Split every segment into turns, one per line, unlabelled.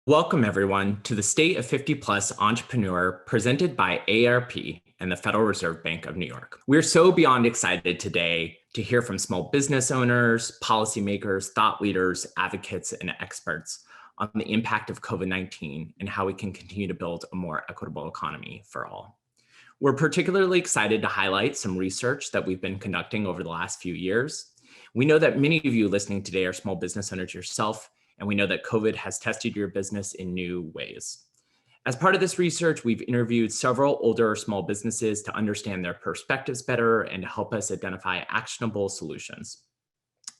Welcome, everyone, to the State of 50 Plus Entrepreneur presented by AARP and the Federal Reserve Bank of New York. We're so beyond excited today to hear from small business owners, policymakers, thought leaders, advocates, and experts on the impact of COVID-19 and how we can continue to build a more equitable economy for all. We're particularly excited to highlight some research that we've been conducting over the last few years. We know that many of you listening today are small business owners yourself, and we know that COVID has tested your business in new ways. As part of this research, we've interviewed several older small businesses to understand their perspectives better and to help us identify actionable solutions.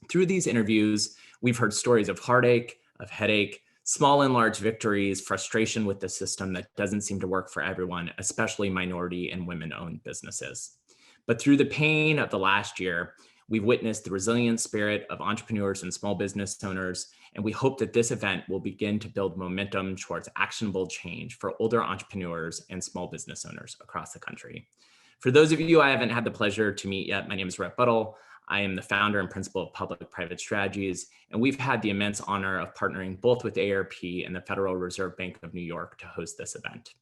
Through these interviews, we've heard stories of heartache, of headache, small and large victories, frustration with the system that doesn't seem to work for everyone, especially minority and women-owned businesses. But through the pain of the last year, we've witnessed the resilient spirit of entrepreneurs and small business owners, and we hope that this event will begin to build momentum towards actionable change for older entrepreneurs and small business owners across the country. For those of you I haven't had the pleasure to meet yet, my name is Rhett Buttle. I am the founder and principal of Public-Private Strategies, and we've had the immense honor of partnering both with AARP and the Federal Reserve Bank of New York to host this event.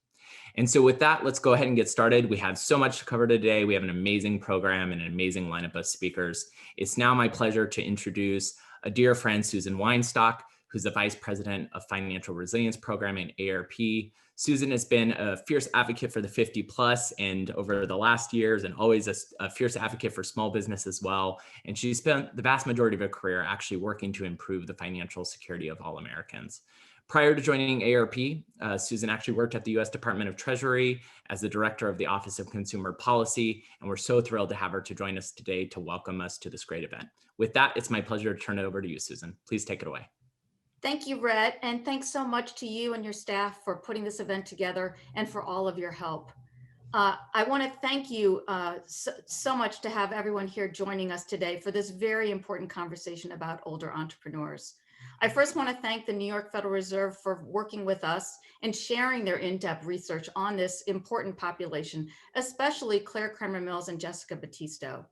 And so with that, let's go ahead and get started. We have so much to cover today. We have an amazing program and an amazing lineup of speakers. It's now my pleasure to introduce a dear friend, Susan Weinstock, who's the Vice President of Financial Resilience Program at AARP. Susan has been a fierce advocate for the 50 plus and over the last years, and always a fierce advocate for small business as well. And she spent the vast majority of her career actually working to improve the financial security of all Americans. Prior to joining AARP, Susan actually worked at the U.S. Department of Treasury as the Director of the Office of Consumer Policy, and we're so thrilled to have her to join us today to welcome us to this great event. With that, it's my pleasure to turn it over to you, Susan. Please take it away.
Thank you, Rhett, and thanks so much to you and your staff for putting this event together and for all of your help. I want to thank you so much to have everyone here joining us today for this very important conversation about older entrepreneurs. I first want to thank the New York Federal Reserve for working with us and sharing their in-depth research on this important population, especially Claire Kramer Mills and Jessica Battisto.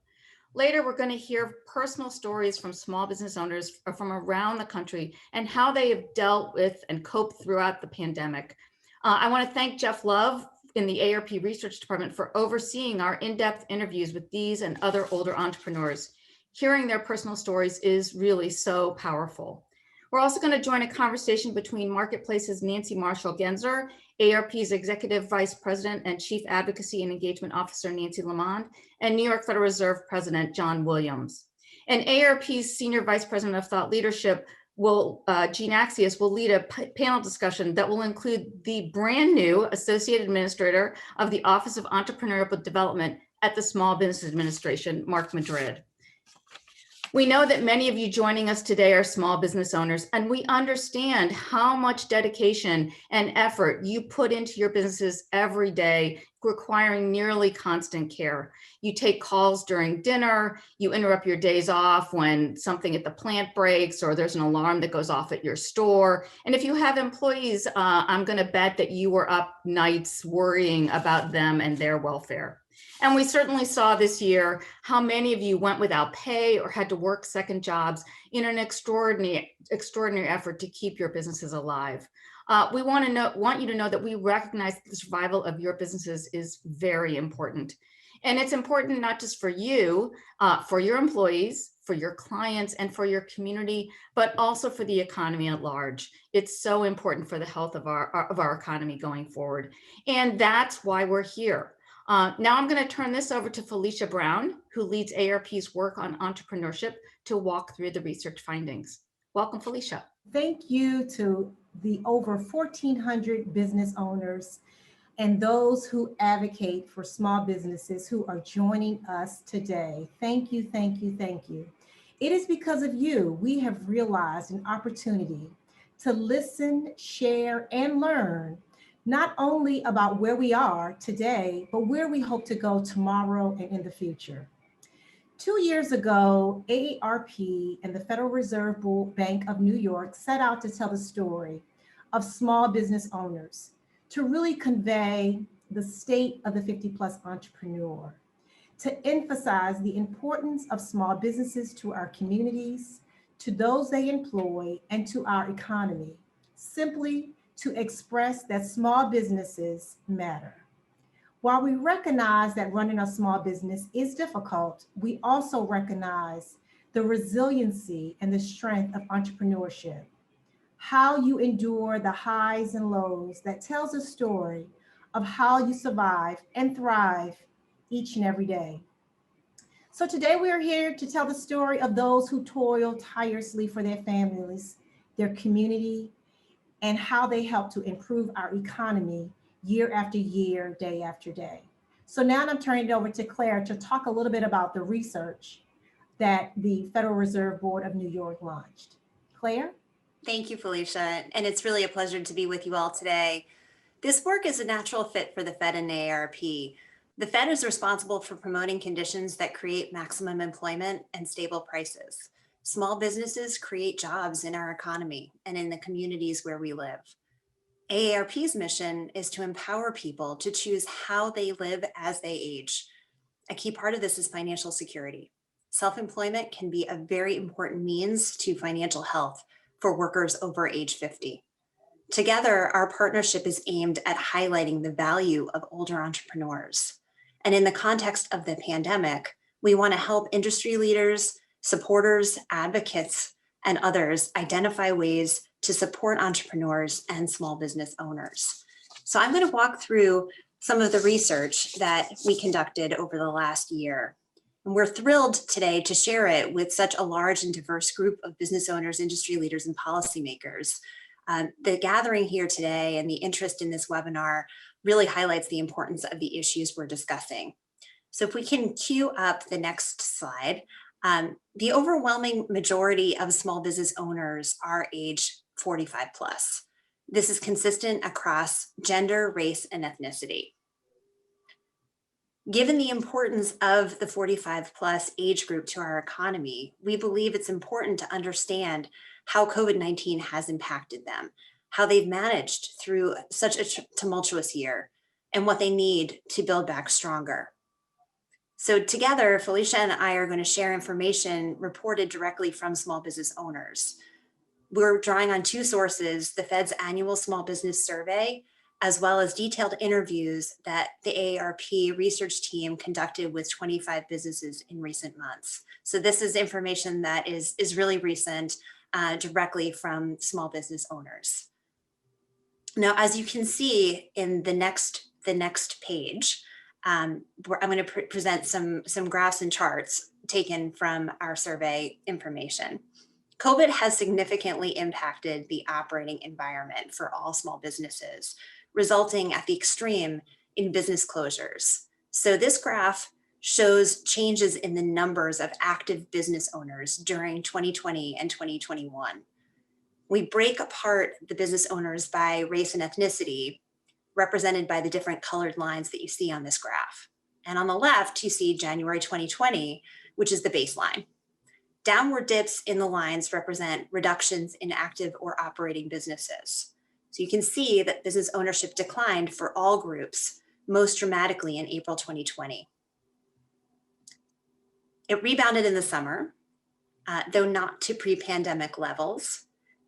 Later, we're going to hear personal stories from small business owners from around the country and how they have dealt with and coped throughout the pandemic. I want to thank Jeff Love in the AARP Research Department for overseeing our in-depth interviews with these and other older entrepreneurs. Hearing their personal stories is really so powerful. We're also going to join a conversation between Marketplace's Nancy Marshall-Genzer, AARP's Executive Vice President and Chief Advocacy and Engagement Officer Nancy LeaMond, and New York Federal Reserve President John Williams. And AARP's Senior Vice President of Thought Leadership, Jean Axius, will lead a panel discussion that will include the brand new Associate Administrator of the Office of Entrepreneurial Development at the Small Business Administration, Mark Madrid. We know that many of you joining us today are small business owners, and we understand how much dedication and effort you put into your businesses every day, requiring nearly constant care. You take calls during dinner, you interrupt your days off when something at the plant breaks or there's an alarm that goes off at your store. And if you have employees, I'm going to bet that you were up nights worrying about them and their welfare. And we certainly saw this year how many of you went without pay or had to work second jobs in an extraordinary effort to keep your businesses alive. We want you to know that we recognize that the survival of your businesses is very important. And it's important not just for you, for your employees, for your clients, and for your community, but also for the economy at large. It's so important for the health of our economy going forward. And that's why we're here. Now I'm going to turn this over to Felicia Brown, who leads AARP's work on entrepreneurship, to walk through the research findings. Welcome, Felicia.
Thank you to the over 1,400 business owners and those who advocate for small businesses who are joining us today. Thank you, thank you, thank you. It is because of you we have realized an opportunity to listen, share, and learn not only about where we are today, but where we hope to go tomorrow and in the future. 2 years ago, AARP and the Federal Reserve Bank of New York set out to tell the story of small business owners to really convey the state of the 50 plus entrepreneur, to emphasize the importance of small businesses to our communities, to those they employ, and to our economy, simply to express that small businesses matter. While we recognize that running a small business is difficult, we also recognize the resiliency and the strength of entrepreneurship. How you endure the highs and lows that tells a story of how you survive and thrive each and every day. So today we are here to tell the story of those who toil tirelessly for their families, their community, and how they help to improve our economy year after year, day after day. So now I'm turning it over to Claire to talk a little bit about the research that the Federal Reserve Board of New York launched. Claire?
Thank you, Felicia. And it's really a pleasure to be with you all today. This work is a natural fit for the Fed and AARP. The Fed is responsible for promoting conditions that create maximum employment and stable prices. Small businesses create jobs in our economy and in the communities where we live. AARP's mission is to empower people to choose how they live as they age. A key part of this is financial security. Self-employment can be a very important means to financial health for workers over age 50. Together, our partnership is aimed at highlighting the value of older entrepreneurs. And in the context of the pandemic, we want to help industry leaders, supporters, advocates, and others identify ways to support entrepreneurs and small business owners. So I'm going to walk through some of the research that we conducted over the last year. And we're thrilled today to share it with such a large and diverse group of business owners, industry leaders, and policymakers. The gathering here today and the interest in this webinar really highlights the importance of the issues we're discussing. So if we can cue up the next slide, the overwhelming majority of small business owners are age 45 plus. This is consistent across gender, race, and ethnicity. Given the importance of the 45 plus age group to our economy, we believe it's important to understand how COVID-19 has impacted them, how they've managed through such a tumultuous year, and what they need to build back stronger. So together, Felicia and I are going to share information reported directly from small business owners. We're drawing on two sources, the Fed's annual small business survey, as well as detailed interviews that the AARP research team conducted with 25 businesses in recent months. So this is information that is really recent, directly from small business owners. Now, as you can see in the next page, I'm going to present some graphs and charts taken from our survey information. COVID has significantly impacted the operating environment for all small businesses, resulting at the extreme in business closures. So this graph shows changes in the numbers of active business owners during 2020 and 2021. We break apart the business owners by race and ethnicity, represented by the different colored lines that you see on this graph. And on the left, you see January 2020, which is the baseline. Downward dips in the lines represent reductions in active or operating businesses. So you can see that business ownership declined for all groups, most dramatically in April 2020. It rebounded in the summer, though not to pre-pandemic levels,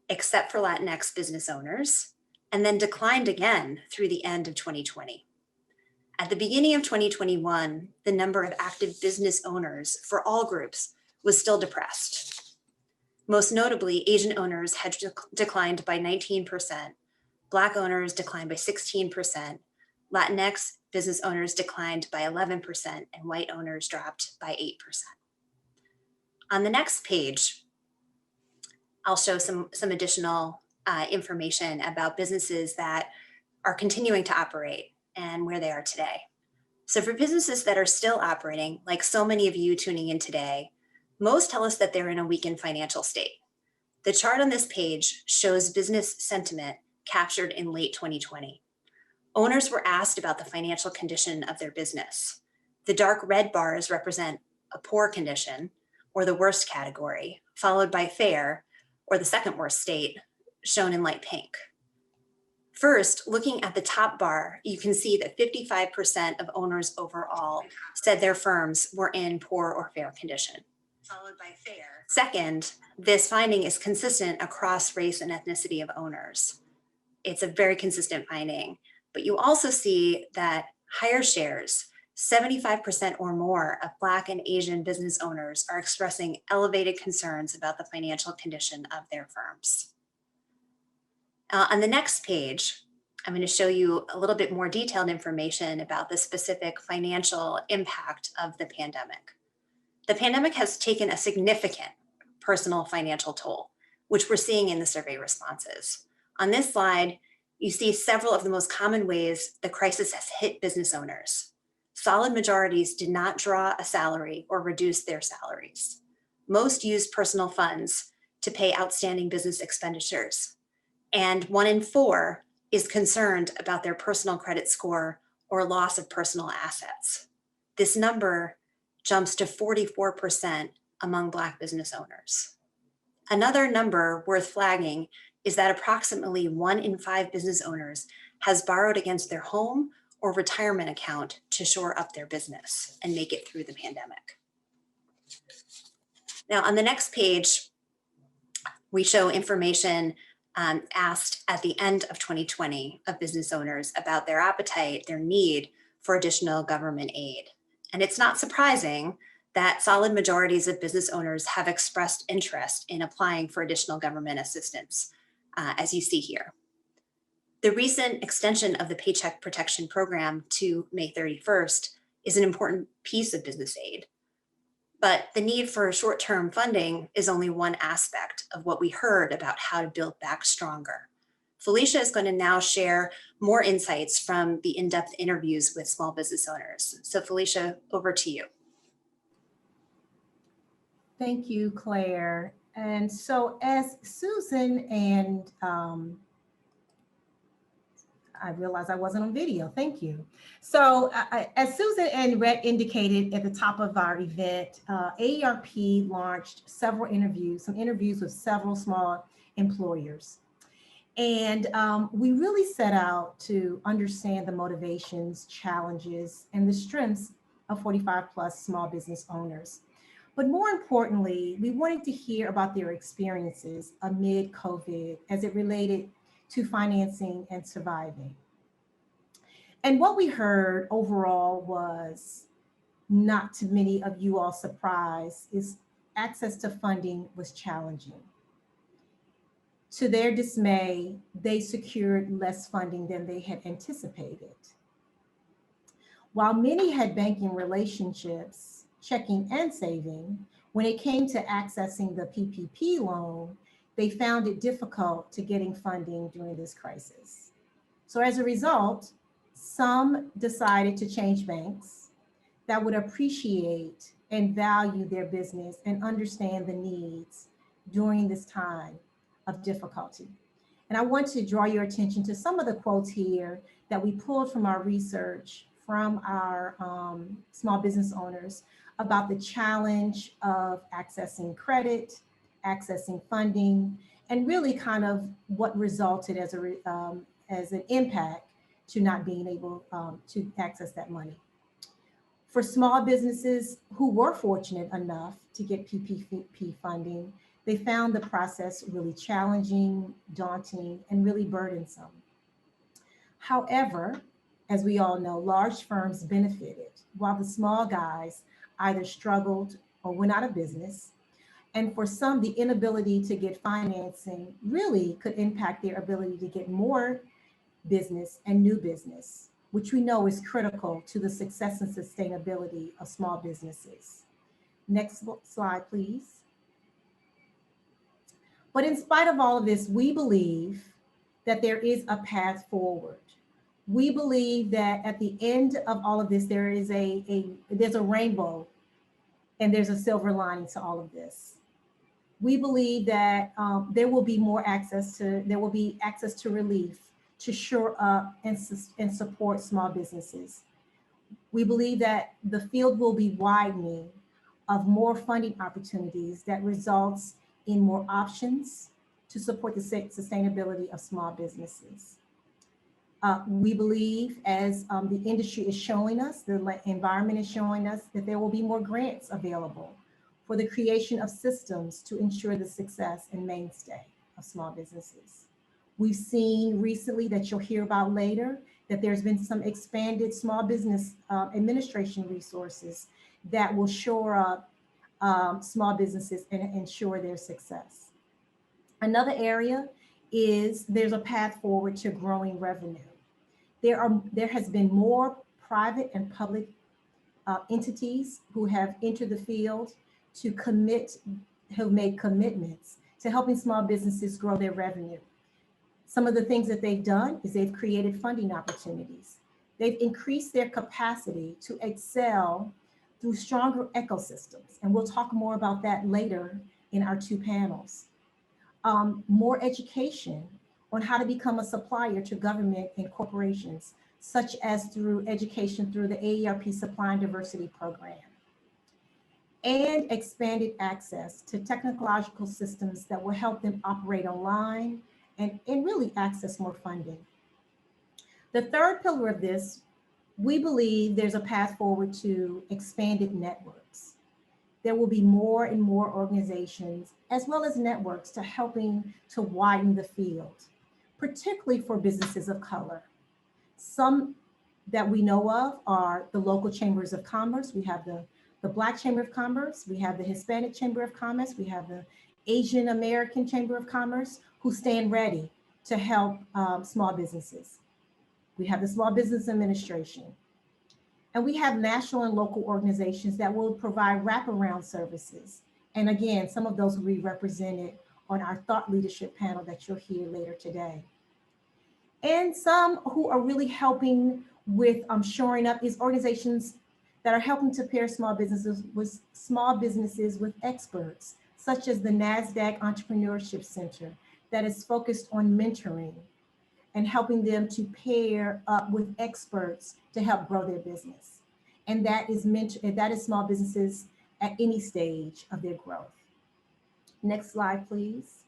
except for Latinx business owners, and then declined again through the end of 2020. At the beginning of 2021, the number of active business owners for all groups was still depressed. Most notably, Asian owners had declined by 19%, Black owners declined by 16%, Latinx business owners declined by 11%, and white owners dropped by 8%. On the next page, I'll show some additional information about businesses that are continuing to operate and where they are today. So for businesses that are still operating, like so many of you tuning in today, most tell us that they're in a weakened financial state. The chart on this page shows business sentiment captured in late 2020. Owners were asked about the financial condition of their business. The dark red bars represent a poor condition, or the worst category, followed by fair, or the second worst state, shown in light pink. First, looking at the top bar, you can see that 55% of owners overall said their firms were in poor or fair condition, followed by fair. Second, this finding is consistent across race and ethnicity of owners. It's a very consistent finding. But you also see that higher shares, 75% or more of Black and Asian business owners are expressing elevated concerns about the financial condition of their firms. On the next page, I'm going to show you a little bit more detailed information about the specific financial impact of the pandemic. The pandemic has taken a significant personal financial toll, which we're seeing in the survey responses. On this slide, you see several of the most common ways the crisis has hit business owners. Solid majorities did not draw a salary or reduce their salaries. Most used personal funds to pay outstanding business expenditures. And 1 in 4 is concerned about their personal credit score or loss of personal assets. This number jumps to 44% among Black business owners. Another number worth flagging is that approximately 1 in 5 business owners has borrowed against their home or retirement account to shore up their business and make it through the pandemic. Now, on the next page, we show information asked at the end of 2020 of business owners about their appetite, their need for additional government aid. And it's not surprising that solid majorities of business owners have expressed interest in applying for additional government assistance, as you see here. The recent extension of the Paycheck Protection Program to May 31st is an important piece of business aid. But the need for short-term funding is only one aspect of what we heard about how to build back stronger. Felicia is going to now share more insights from the in-depth interviews with small business owners. So Felicia, over to you.
Thank you, Claire. And so as Susan and I realized I wasn't on video. Thank you. So as Susan and Rhett indicated at the top of our event, AARP launched some interviews with several small employers. And we really set out to understand the motivations, challenges, and the strengths of 45 plus small business owners. But more importantly, we wanted to hear about their experiences amid COVID as it related to financing and surviving. And what we heard overall was, not to many of you all surprise, is access to funding was challenging. To their dismay, they secured less funding than they had anticipated. While many had banking relationships, checking and saving, when it came to accessing the PPP loan, they found it difficult to getting funding during this crisis. So as a result, some decided to change banks that would appreciate and value their business and understand the needs during this time of difficulty. And I want to draw your attention to some of the quotes here that we pulled from our research from our small business owners about the challenge of accessing credit, accessing funding, and really kind of what resulted as an impact to not being able to access that money. For small businesses who were fortunate enough to get PPP funding, they found the process really challenging, daunting, and really burdensome. However, as we all know, large firms benefited while the small guys either struggled or went out of business. And for some, the inability to get financing really could impact their ability to get more business and new business, which we know is critical to the success and sustainability of small businesses. Next slide, please. But in spite of all of this, we believe that there is a path forward. We believe that at the end of all of this, there's a rainbow and there's a silver lining to all of this. We believe that there will be access to relief to shore up and support small businesses. We believe that the field will be widening of more funding opportunities that results in more options to support the sustainability of small businesses. We believe, as the industry is showing us, the environment is showing us, that there will be more grants available for the creation of systems to ensure the success and mainstay of small businesses. We've seen recently that you'll hear about later that there's been some expanded small business administration resources that will shore up small businesses and ensure their success. Another area is there's a path forward to growing revenue. There has been more private and public entities who have entered the field to have made commitments to helping small businesses grow their revenue. Some of the things that they've done is they've created funding opportunities. They've increased their capacity to excel through stronger ecosystems. And we'll talk more about that later in our two panels. More education on how to become a supplier to government and corporations, such as through education through the AARP Supply and Diversity Program. And expanded access to technological systems that will help them operate online and really access more funding. The third pillar of this, we believe there's a path forward to expanded networks. There will be more and more organizations as well as networks to helping to widen the field, particularly for businesses of color. Some that we know of are the local chambers of commerce. We have the Black Chamber of Commerce, we have the Hispanic Chamber of Commerce, we have the Asian American Chamber of Commerce, who stand ready to help small businesses. We have the Small Business Administration. And we have national and local organizations that will provide wraparound services. And again, some of those will be represented on our thought leadership panel that you'll hear later today. And some who are really helping with shoring up these organizations that are helping to pair small businesses with experts, such as the NASDAQ Entrepreneurship Center that is focused on mentoring and helping them to pair up with experts to help grow their business. And that is small businesses at any stage of their growth. Next slide, please.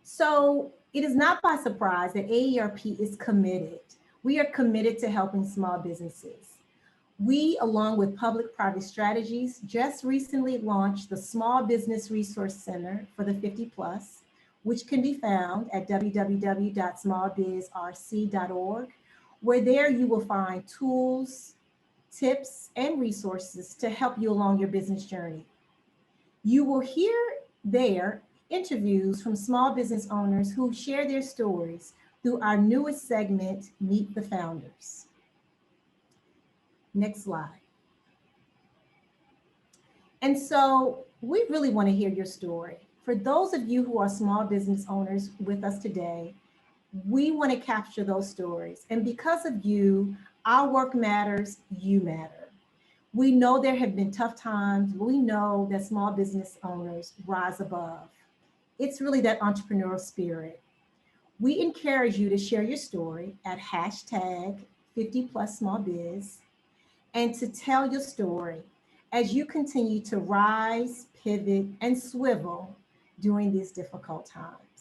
So it is not by surprise that AARP is committed. We are committed to helping small businesses. We, along with Public-Private Strategies, just recently launched the Small Business Resource Center for the 50 plus, which can be found at www.smallbizrc.org, where there you will find tools, tips, and resources to help you along your business journey. You will hear there interviews from small business owners who share their stories through our newest segment, Meet the Founders. Next slide. And so we really want to hear your story. For those of you who are small business owners with us today, we want to capture those stories. And because of you, our work matters, you matter. We know there have been tough times. We know that small business owners rise above. It's really that entrepreneurial spirit. We encourage you to share your story at #50plussmallbiz and to tell your story as you continue to rise, pivot, and swivel during these difficult times.